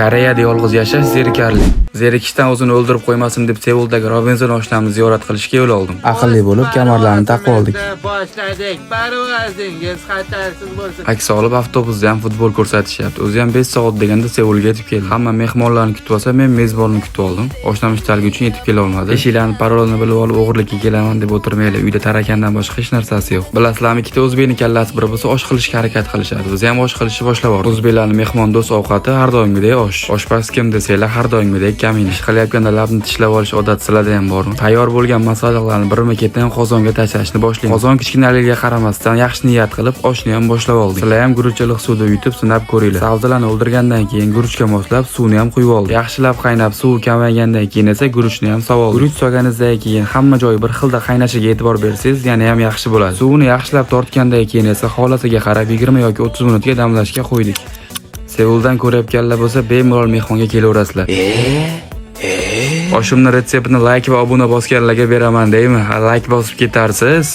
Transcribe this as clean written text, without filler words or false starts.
Koreyada yolg'iz yashash zerikarli. Zerikishdan o'zini o'ldirib qo'ymasin deb Seuldagi Robinson oshnamni ziyorat qilishga yo'l oldim. Aqlli bo'lib, kamarlarni taqib oldik. Boshladik. Parvozingiz xatarsiz bo'lsin. Aks olib avtobusda ham futbol ko'rsatishyapti. O'zi ham 5 soat deganda Seulga yetib keldi. Hamma mehmonlarni kutib olsa, men mezbonni kutib oldim. Oshnam ishtaligi uchun yetib kela olmadi. Eshiklarni parolini bilib olib o'g'irlikka kelaman deb o'tirmaylar. Uyda tarakandan boshqa hech narsasi yo'q. Bilasizlarmi, ikkita o'zbekning kallasi bir bo'lsa, osh qilishga harakat qilishadi. Biz ham osh qilishni boshlab yubordik. O'zbeklarning mehmondo'st ovqati har doimgidek osh. Oshpaz kim desanglar, har doimgidek kamin. Ish qilayotganda labni tishlab olish odat sizlarda ham bormi? Tayyor bo'lgan masalliqlarni birma-ketdan qozonga tashlashni boshlaymiz. Qozon kichkinaligiga qaramasdan yaxshi niyat qilib oshni ham boshlab oldik. Sizlar ham guruchliq suvda yutib sinab ko'ringlar. Sabzilarni o'ldirgandan keyin guruchga moslab suvni ham quyib oldik. Yaxshilab qaynab suv kamaygandan keyin esa guruchni ham solib. Guruch solganingizdan keyin hamma joyi bir xilda qaynashiga e'tibor bersangiz, yana ham yaxshi bo'ladi. Suvni yaxshilab tortgandan keyin esa holatiga qarab 20 yoki 30 minutga damlashga qo'ydik. Seuldan ko'rayotganlar bo'lsa, bemalol mehmonga kelaverasizlar. Oshimni retseptini like va obuna bosganlarga beraman deymi? Like bosib ketarsiz.